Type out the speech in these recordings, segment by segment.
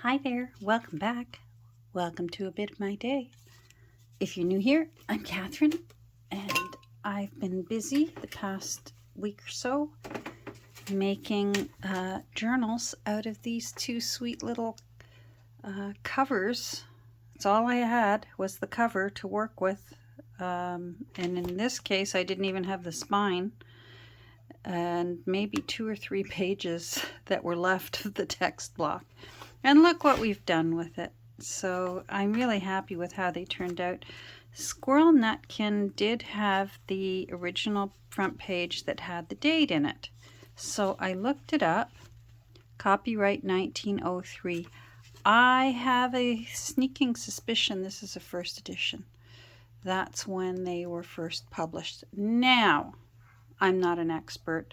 Hi there, welcome back. Welcome to A Bit of My Day. If you're new here, I'm Catherine, and I've been busy the past week or so making journals out of these two sweet little covers. That's all I had was the cover to work with, and in this case I didn't even have the spine and maybe 2 or 3 pages that were left of the text block. And look what we've done with it. So I'm really happy with how they turned out. Squirrel Nutkin did have the original front page that had the date in it. So I looked it up, copyright 1903. I have a sneaking suspicion this is a first edition. That's when they were first published. Now, I'm not an expert,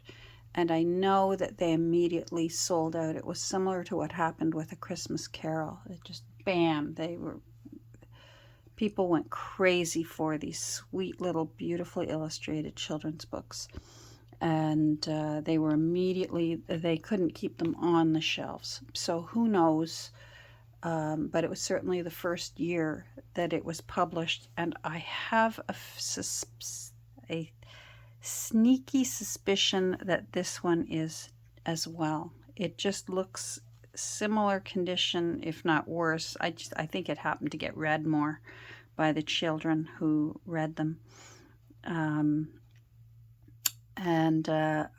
and I know that they immediately sold out. It was similar to what happened with A Christmas Carol. It just, bam, people went crazy for these sweet little beautifully illustrated children's books. And they couldn't keep them on the shelves. So who knows, but it was certainly the first year that it was published. And I have a sneaky suspicion that this one is as well. It just looks similar condition, if not worse. I think it happened to get read more by the children who read them.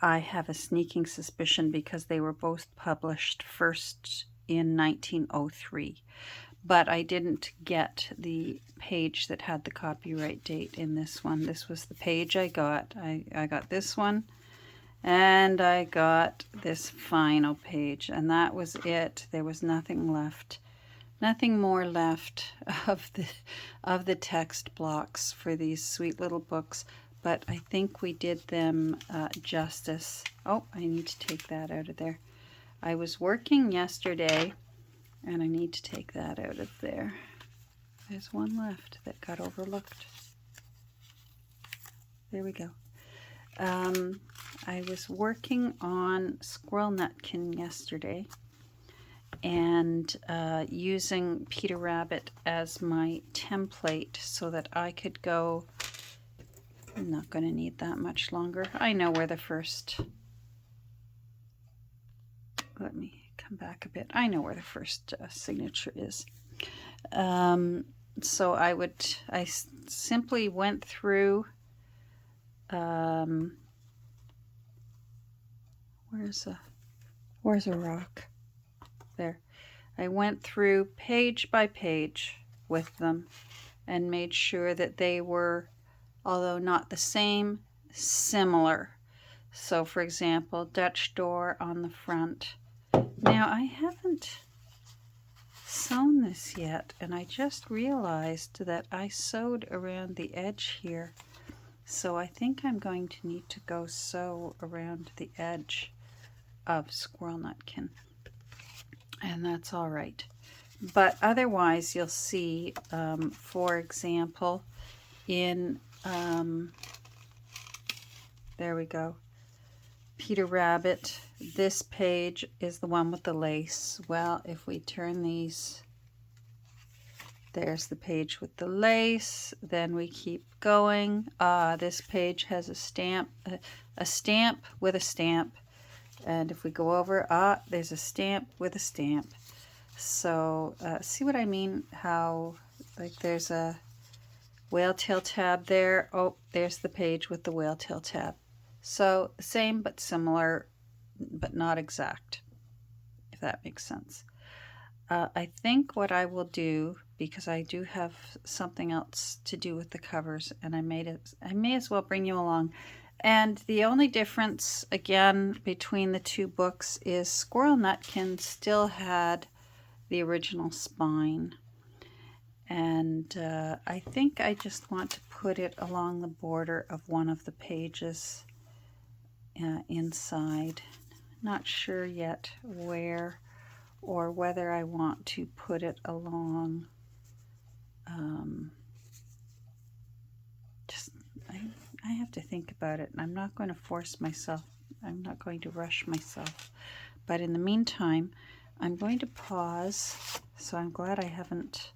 I have a sneaking suspicion because they were both published first in 1903. But I didn't get the page that had the copyright date in this one. This was the page I got. I got this one, and I got this final page, and that was it. There was nothing left. Nothing more left of the text blocks for these sweet little books, but I think we did them justice. Oh, I need to take that out of there. I was working yesterday, and I need to take that out of there. There's one left that got overlooked. There we go. I was working on Squirrel Nutkin yesterday and using Peter Rabbit as my template so that I could go. I'm not going to need that much longer. I know where the first. Let me come back a bit. I know where the first signature is. So I simply went through, where's a rock? There. I went through page by page with them and made sure that they were, although not the same, similar. So for example, Dutch door on the front. Now I haven't sewn this yet, and I just realized that I sewed around the edge here, so I think I'm going to need to go sew around the edge of Squirrel Nutkin, and that's all right. But otherwise you'll see, for example, in there we go, Peter Rabbit, this page is the one with the lace. Well, if we turn these, there's the page with the lace. Then we keep going. This page has a stamp with a stamp. And if we go over, there's a stamp with a stamp. So see what I mean? How, like, there's a whale tail tab there. Oh, there's the page with the whale tail tab. So same but similar, but not exact, if that makes sense. I think what I will do, because I do have something else to do with the covers, and I may as well bring you along. And the only difference, again, between the two books is Squirrel Nutkin still had the original spine. And I think I just want to put it along the border of one of the pages inside. Not sure yet where or whether I want to put it along. I have to think about it, and I'm not going to force myself. I'm not going to rush myself. But in the meantime, I'm going to pause. So I'm glad I haven't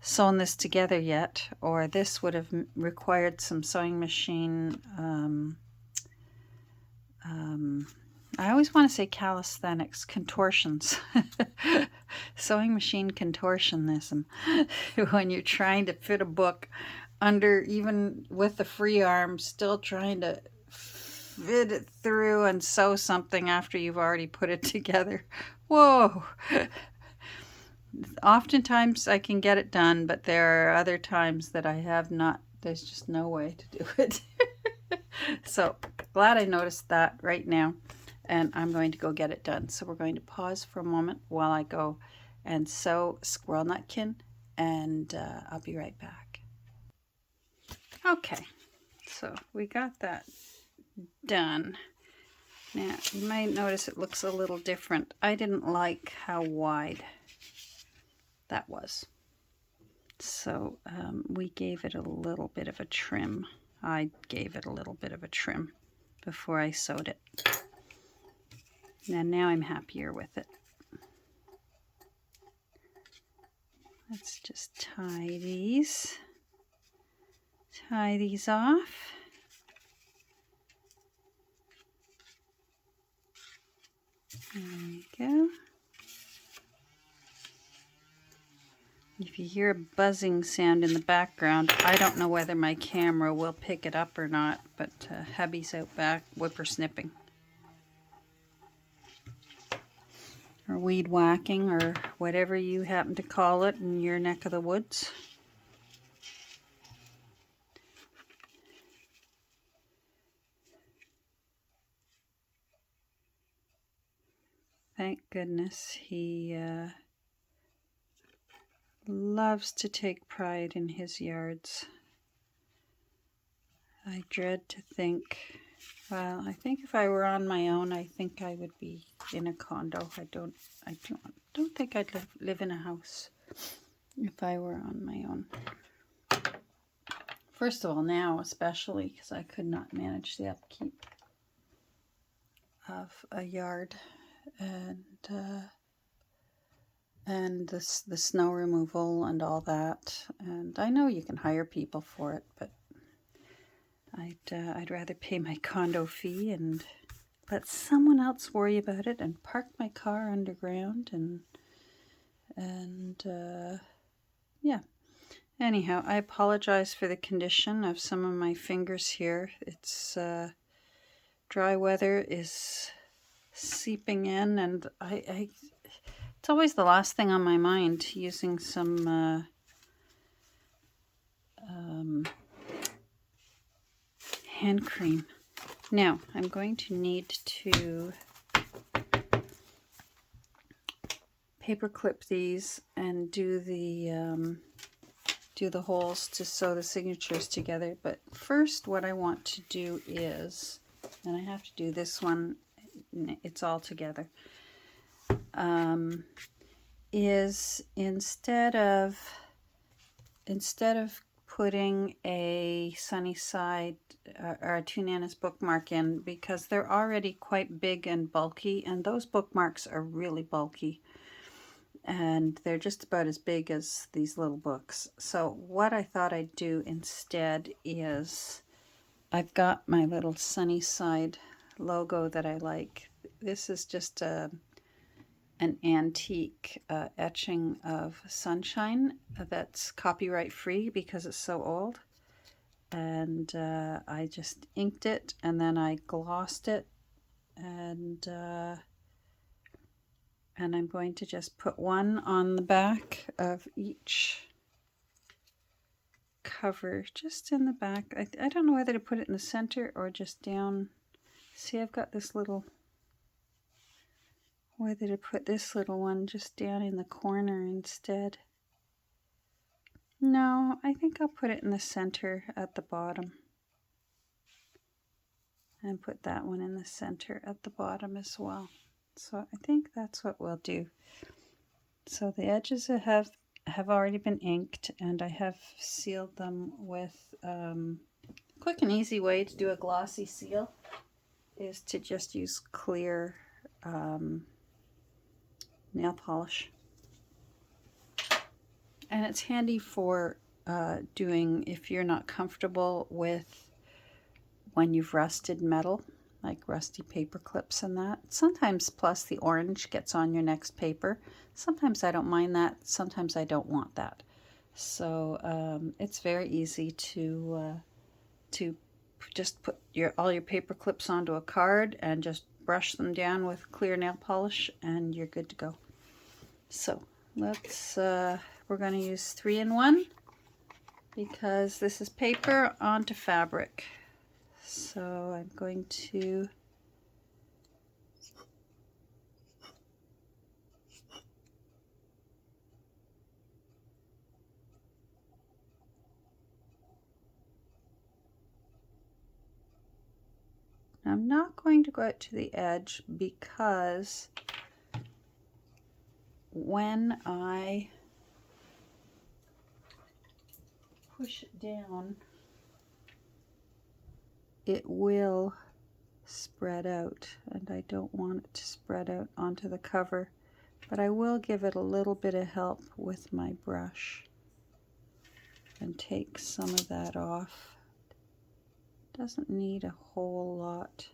sewn this together yet, or this would have required some sewing machine. I always want to say calisthenics, contortions. Sewing machine contortionism. When you're trying to fit a book under, even with the free arm, still trying to fit it through and sew something after you've already put it together. Whoa! Oftentimes I can get it done, but there are other times that I have not. There's just no way to do it. So glad I noticed that right now, and I'm going to go get it done. So we're going to pause for a moment while I go and sew Squirrel Nutkin, and I'll be right back. Okay, so we got that done. Now you might notice it looks a little different. I didn't like how wide that was, so we gave it a little bit of a trim. I gave it a little bit of a trim before I sewed it. And now I'm happier with it. Let's just tie these off. There we go. If you hear a buzzing sound in the background, I don't know whether my camera will pick it up or not, but hubby's out back whippersnipping. Or weed whacking, or whatever you happen to call it in your neck of the woods. Thank goodness he loves to take pride in his yards. I dread to think, well, I think if I were on my own, I think I would be in a condo. I don't think I'd live in a house if I were on my own. First of all, now especially, because I could not manage the upkeep of a yard and the snow removal and all that. And I know you can hire people for it, but I'd rather pay my condo fee and let someone else worry about it and park my car underground and yeah. Anyhow, I apologize for the condition of some of my fingers here. It's dry weather is seeping in, and it's always the last thing on my mind, using some hand cream. Now, I'm going to need to paper clip these and do the holes to sew the signatures together. But first, what I want to do is, and I have to do this one, it's all together, is instead of putting a sunny side or a Two Nanas bookmark in, because they're already quite big and bulky, and those bookmarks are really bulky, and they're just about as big as these little books. So what I thought I'd do instead is, I've got my little sunny side logo that I like. This is just an antique etching of sunshine that's copyright free because it's so old. And I just inked it, and then I glossed it, and I'm going to just put one on the back of each cover, just in the back. I don't know whether to put it in the center or just down. See, I've got this little, whether to put this little one just down in the corner instead. No, I think I'll put it in the center at the bottom. And put that one in the center at the bottom as well. So I think that's what we'll do. So the edges have already been inked, and I have sealed them with quick and easy way to do a glossy seal is to just use clear nail polish. And it's handy for doing if you're not comfortable with when you've rusted metal, like rusty paper clips and that. Sometimes plus the orange gets on your next paper. Sometimes I don't mind that. Sometimes I don't want that. So it's very easy to just put all your paper clips onto a card and just brush them down with clear nail polish and you're good to go. So let's, we're going to use 3-in-1 because this is paper onto fabric. So I'm going to I'm not going to go out to the edge because when I push it down, it will spread out, and I don't want it to spread out onto the cover, but I will give it a little bit of help with my brush and take some of that off. Doesn't need a whole lot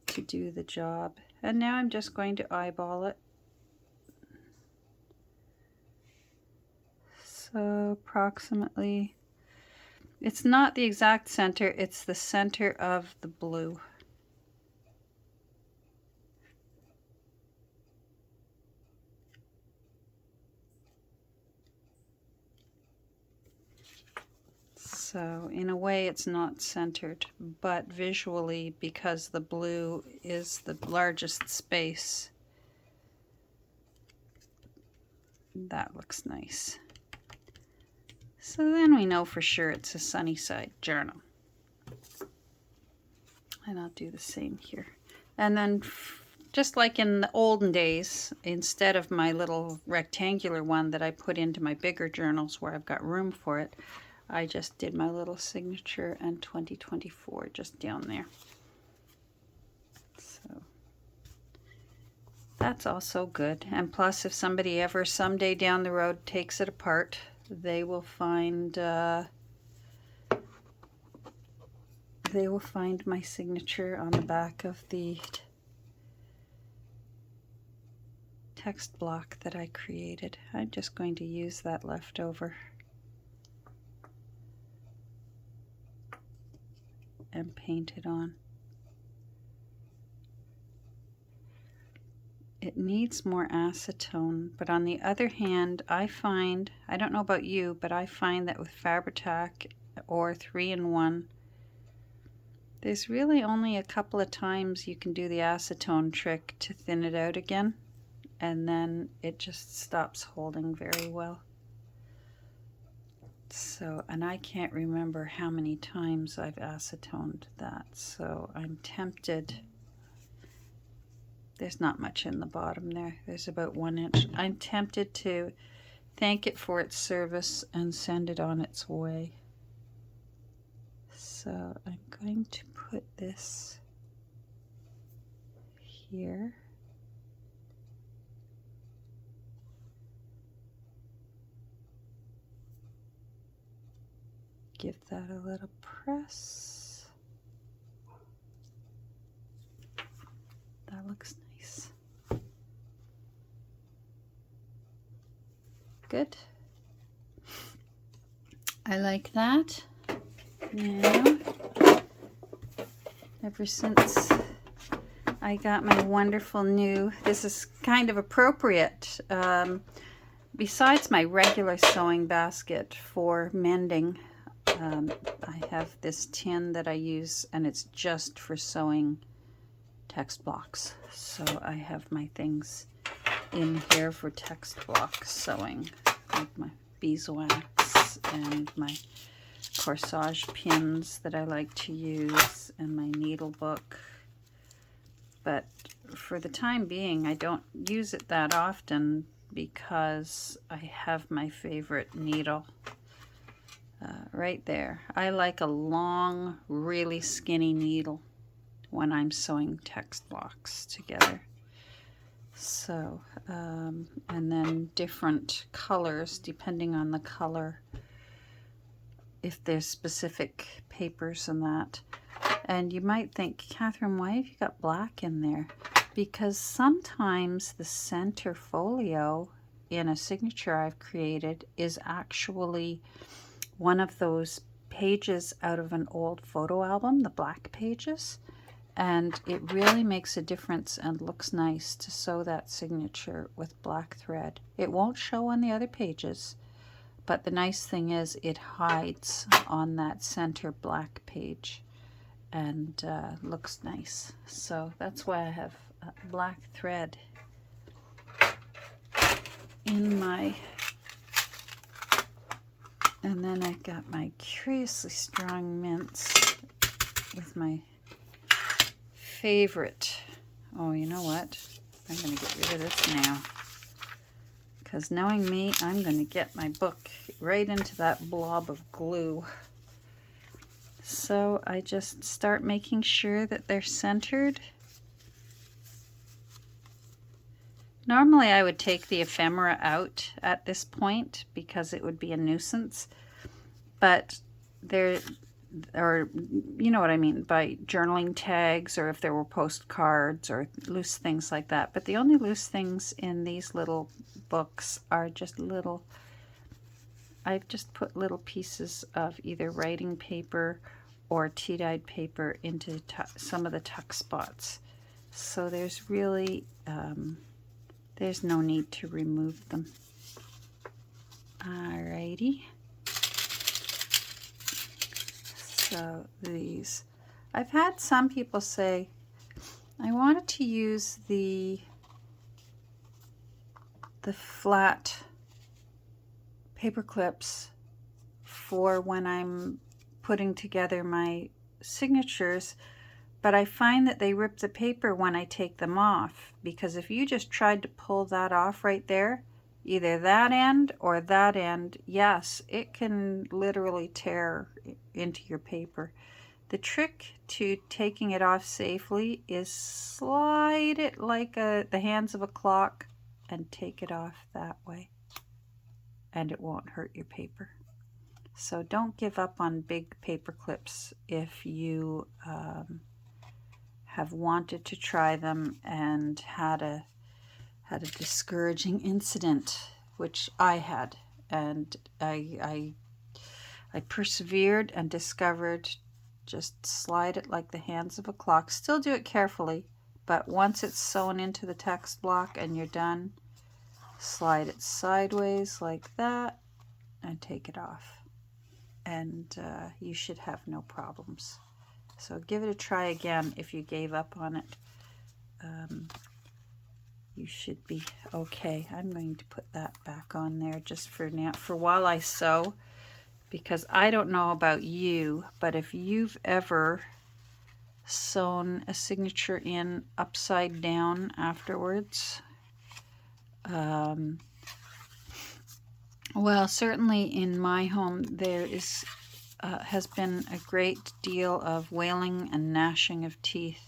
to do the job. And now I'm just going to eyeball it. So approximately, it's not the exact center, it's the center of the blue. So in a way it's not centered, but visually, because the blue is the largest space, that looks nice. So then we know for sure it's a Sunnyside journal. And I'll do the same here. And then just like in the olden days, instead of my little rectangular one that I put into my bigger journals where I've got room for it, I just did my little signature and 2024 just down there. So that's also good. And plus, if somebody ever someday down the road takes it apart, they will find my signature on the back of the text block that I created. I'm just going to use that leftover and paint it on. It needs more acetone, but on the other hand, I find, I don't know about you, but I find that with Fabri-Tac or 3-in-1, there's really only a couple of times you can do the acetone trick to thin it out again, and then it just stops holding very well. So, and I can't remember how many times I've acetoned that, so I'm tempted. There's not much in the bottom there. There's about 1 inch. I'm tempted to thank it for its service and send it on its way. So I'm going to put this here. Give that a little press. That looks nice. Good. I like that. Now, ever since I got my wonderful new, this is kind of appropriate. Besides my regular sewing basket for mending, I have this tin that I use, and it's just for sewing text blocks. So I have my things in here for text block sewing, like my beeswax and my corsage pins that I like to use, and my needle book. But for the time being, I don't use it that often because I have my favorite needle right there. I like a long, really skinny needle when I'm sewing text blocks together. So, and then different colors depending on the color, if there's specific papers and that. And you might think, Catherine, why have you got black in there? Because sometimes the center folio in a signature I've created is actually one of those pages out of an old photo album, the black pages. And it really makes a difference and looks nice to sew that signature with black thread. It won't show on the other pages, but the nice thing is it hides on that center black page and looks nice. So that's why I have black thread in my, and then I got my Curiously Strong mints with my favorite. Oh, you know what? I'm going to get rid of this now. Because knowing me, I'm going to get my book right into that blob of glue. So I just start making sure that they're centered. Normally I would take the ephemera out at this point because it would be a nuisance. But there, or you know what I mean by journaling tags, or if there were postcards or loose things like that. But the only loose things in these little books are just little, I've just put little pieces of either writing paper or tea-dyed paper into some of the tuck spots. So there's really, there's no need to remove them. Alrighty. So these, I've had some people say, I wanted to use the flat paper clips for when I'm putting together my signatures, but I find that they rip the paper when I take them off, because if you just tried to pull that off right there, either that end or that end, yes, it can literally tear into your paper. The trick to taking it off safely is slide it like the hands of a clock and take it off that way, and it won't hurt your paper. So don't give up on big paper clips if you have wanted to try them and had a discouraging incident, which I had, and I persevered and discovered just slide it like the hands of a clock. Still do it carefully, but once it's sewn into the text block and you're done, slide it sideways like that and take it off, and you should have no problems. So give it a try again if you gave up on it. You should be okay. I'm going to put that back on there just for now, for while I sew, because I don't know about you, but if you've ever sewn a signature in upside down afterwards, well, certainly in my home there is has been a great deal of wailing and gnashing of teeth.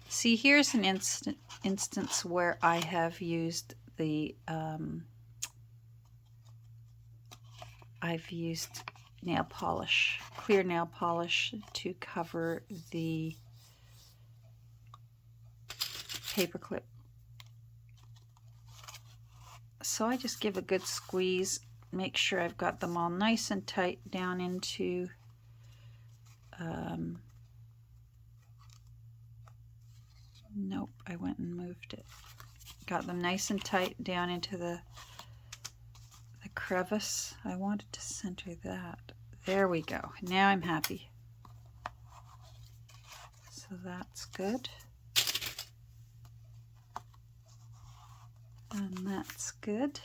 See, here's an instance where I have used the I've used nail polish, clear nail polish, to cover the paper clip. So I just give a good squeeze, make sure I've got them all nice and tight down into nope, I went and moved it. Got them nice and tight down into the crevice. I wanted to center that. There we go. Now I'm happy. So that's good. And that's good.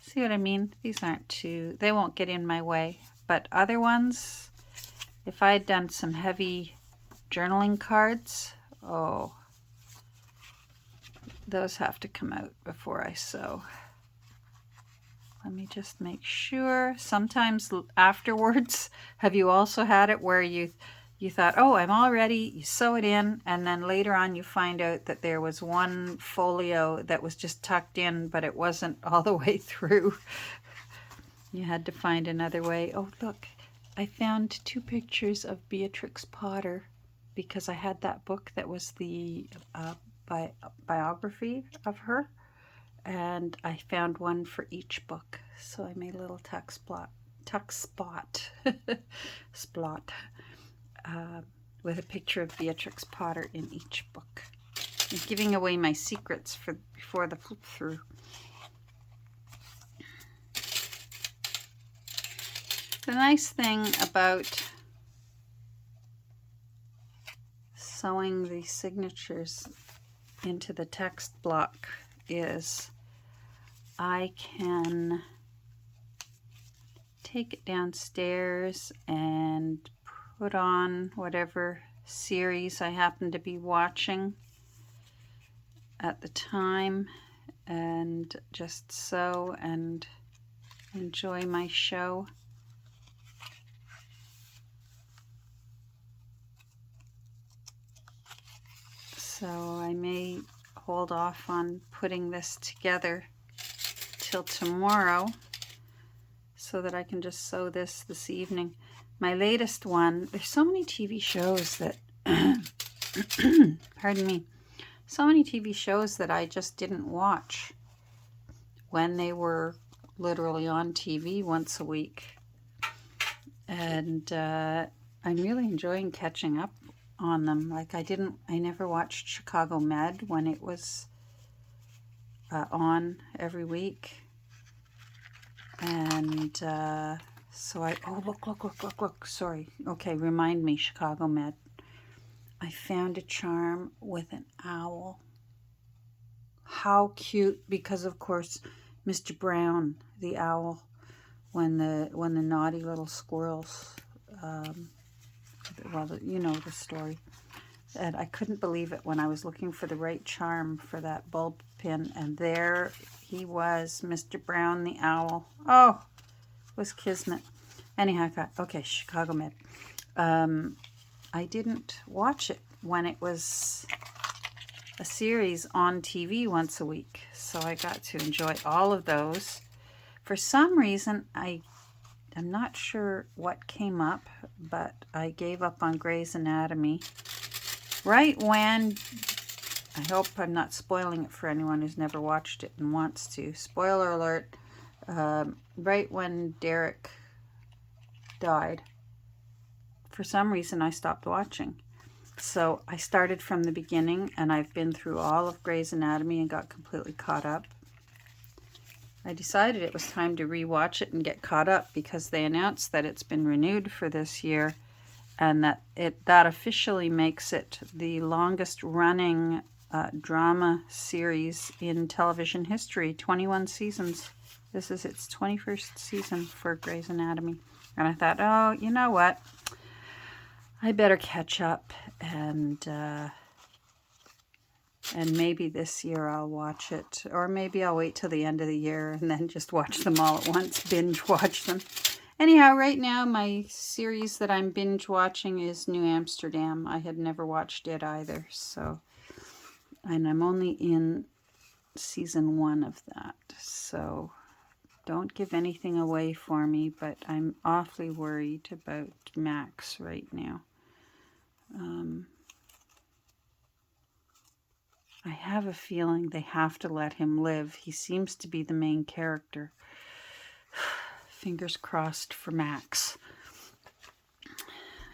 See what I mean? These aren't too, they won't get in my way. But other ones, if I had done some heavy journaling cards, oh, those have to come out before I sew. Let me just make sure. Sometimes afterwards, have you also had it where you you thought, oh, I'm all ready. You sew it in, and then later on you find out that there was one folio that was just tucked in, but it wasn't all the way through. You had to find another way. Oh, look, I found 2 pictures of Beatrix Potter because I had that book that was the biography of her, and I found one for each book. So I made a little tuck spot with a picture of Beatrix Potter in each book. I'm giving away my secrets before the flip through. The nice thing about sewing the signatures into the text block is I can take it downstairs and put on whatever series I happen to be watching at the time and just sew and enjoy my show. So I may hold off on putting this together till tomorrow so that I can just sew this evening. My latest one, there's so many TV shows that, pardon me, so many TV shows that I just didn't watch when they were literally on TV once a week. And I'm really enjoying catching up on them. Like I never watched Chicago Med when it was on every week. And so oh, look, sorry. Okay, remind me, Chicago Med. I found a charm with an owl. How cute, because of course, Mr. Brown, the owl, when the naughty little squirrels, well, you know the story. And I couldn't believe it when I was looking for the right charm for that bulb pin, and there he was, Mr. Brown the owl. Oh, it was kismet. Anyhow, I thought, okay, Chicago Med. I didn't watch it when it was a series on TV once a week, so I got to enjoy all of those. For some reason, I'm not sure what came up, but I gave up on Grey's Anatomy. Right when, I hope I'm not spoiling it for anyone who's never watched it and wants to. Spoiler alert, right when Derek died, for some reason I stopped watching. So I started from the beginning, and I've been through all of Grey's Anatomy and got completely caught up. I decided it was time to rewatch it and get caught up because they announced that it's been renewed for this year, and that officially makes it the longest running drama series in television history, 21 seasons. This is its 21st season for Grey's Anatomy. And I thought, oh, you know what? I better catch up, and maybe this year I'll watch it, or maybe I'll wait till the end of the year and then just watch them all at once, binge watch them. Anyhow, right now my series that I'm binge watching is New Amsterdam. I had never watched it either, so, and I'm only in season 1 of that, so don't give anything away for me, but I'm awfully worried about Max right now. I have a feeling they have to let him live. He seems to be the main character. Fingers crossed for Max.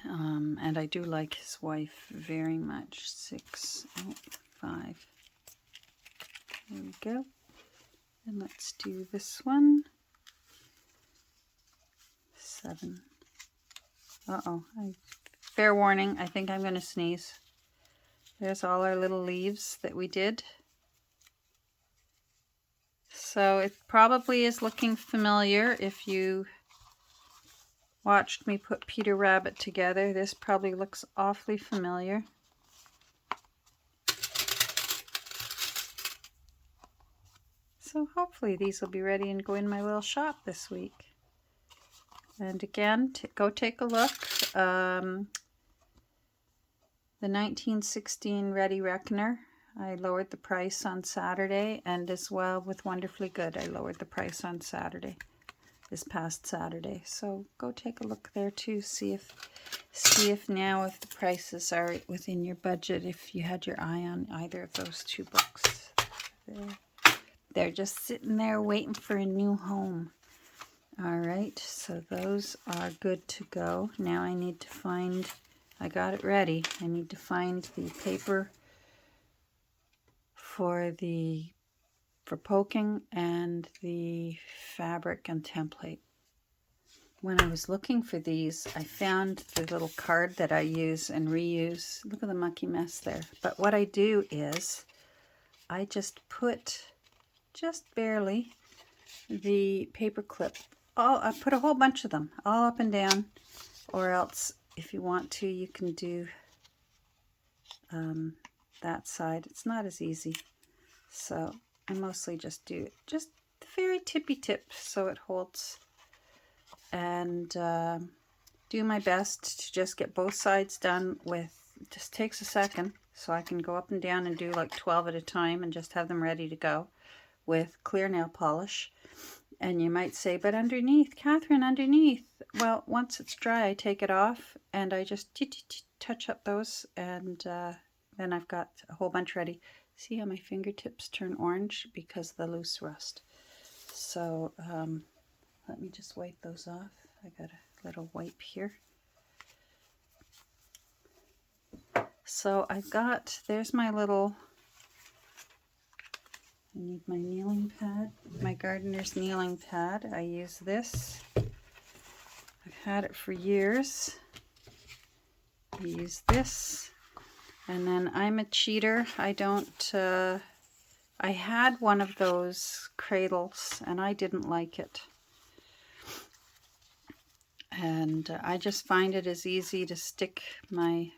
And I do like his wife very much. 6, 5. There we go. And let's do this one. 7. Uh-oh. Fair warning, I think I'm going to sneeze. There's all our little leaves that we did. So it probably is looking familiar if you watched me put Peter Rabbit together. This probably looks awfully familiar. So hopefully these will be ready and go in my little shop this week. And again, go take a look. The 1916 Ready Reckoner. I lowered the price on Saturday, and as well with Wonderfully Good, I lowered the price on Saturday, this past Saturday. So go take a look there too. See if now if the prices are within your budget, if you had your eye on either of those two books. They're just sitting there waiting for a new home. All right, so those are good to go. Now I need to find, I got it ready. I need to find the paper for poking and the fabric and template. When I was looking for these, I found the little card that I use and reuse. Look at the mucky mess there. But what I do is I just put, just barely, the paper clip. I put a whole bunch of them all up and down, or else if you want to, you can do that side. It's not as easy. So I mostly just do just the very tippy tip so it holds, and do my best to just get both sides done with, it just takes a second, so I can go up and down and do like 12 at a time and just have them ready to go with clear nail polish. And you might say, but underneath, Catherine, underneath. Well, once it's dry, I take it off and I just touch up those, and then I've got a whole bunch ready. See how my fingertips turn orange because of the loose rust. So let me just wipe those off. I got a little wipe here. So I've got, there's my little, I need my kneeling pad, my gardener's kneeling pad. I use this. I've had it for years. I use this. And then I'm a cheater. I don't, I had one of those cradles and I didn't like it. And I just find it as easy to stick my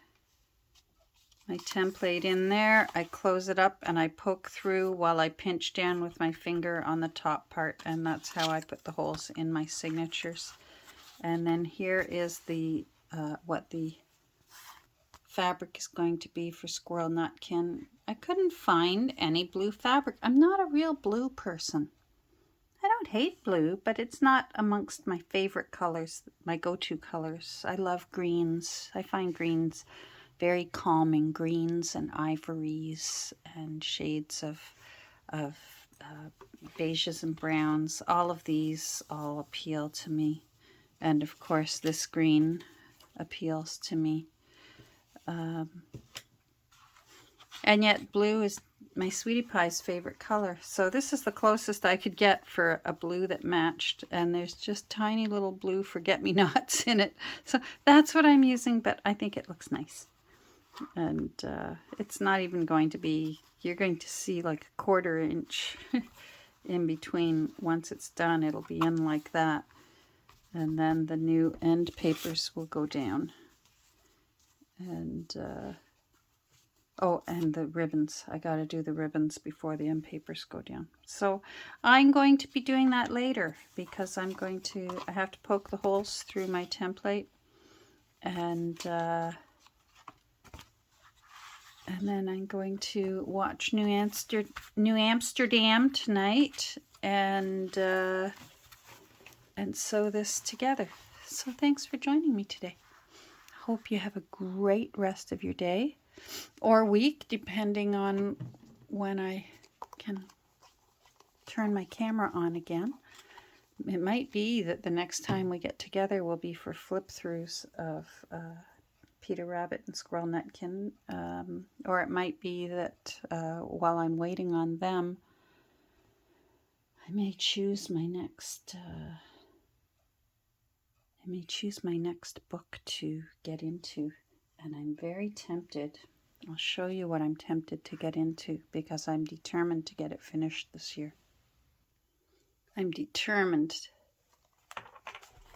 template in there. I close it up and I poke through while I pinch down with my finger on the top part, and that's how I put the holes in my signatures. And then here is the what the fabric is going to be for Squirrel Nutkin. I couldn't find any blue fabric. I'm not a real blue person. I don't hate blue, but it's not amongst my favorite colors, my go-to colors. I love greens. I find greens very calming, greens and ivories and shades of beiges and browns. All of these all appeal to me. And of course this green appeals to me. And yet blue is my sweetie pie's favorite color. So this is the closest I could get for a blue that matched. And there's just tiny little blue forget-me-nots in it. So that's what I'm using, but I think it looks nice. And it's not even going to be, you're going to see like a 1/4 inch in between. Once it's done, it'll be in like that. And then the new end papers will go down. And oh, and the ribbons. I got to do the ribbons before the end papers go down. So I'm going to be doing that later because I have to poke the holes through my template. And then I'm going to watch New Amsterdam tonight and sew this together. So thanks for joining me today. Hope you have a great rest of your day or week, depending on when I can turn my camera on again. It might be that the next time we get together will be for flip-throughs of Peter Rabbit and Squirrel Nutkin, or it might be that while I'm waiting on them, I may choose my next book to get into, and I'm very tempted. I'll show you what I'm tempted to get into because I'm determined to get it finished this year. I'm determined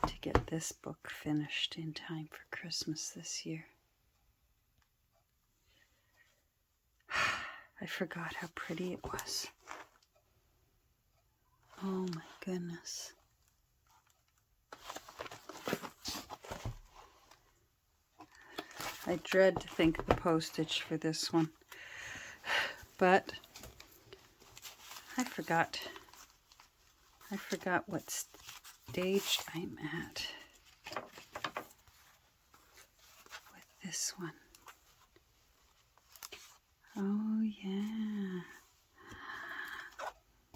to get this book finished in time for Christmas this year. I forgot how pretty it was. Oh my goodness. I dread to think of the postage for this one. But I forgot what stage I'm at with this one. Oh yeah.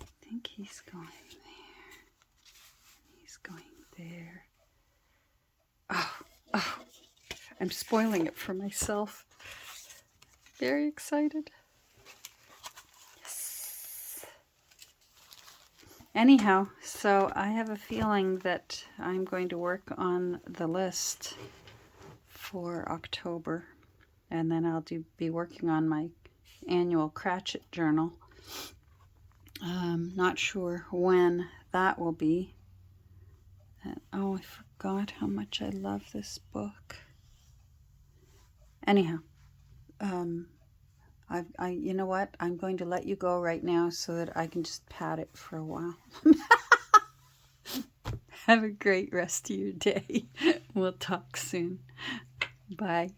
I think he's going there. He's going there. Oh, I'm spoiling it for myself. Very excited. Yes. Anyhow, so I have a feeling that I'm going to work on the list for October, and then I'll be working on my annual Cratchit journal. Not sure when that will be. Oh, I forgot how much I love this book. Anyhow, you know what? I'm going to let you go right now so that I can just pat it for a while. Have a great rest of your day. We'll talk soon. Bye.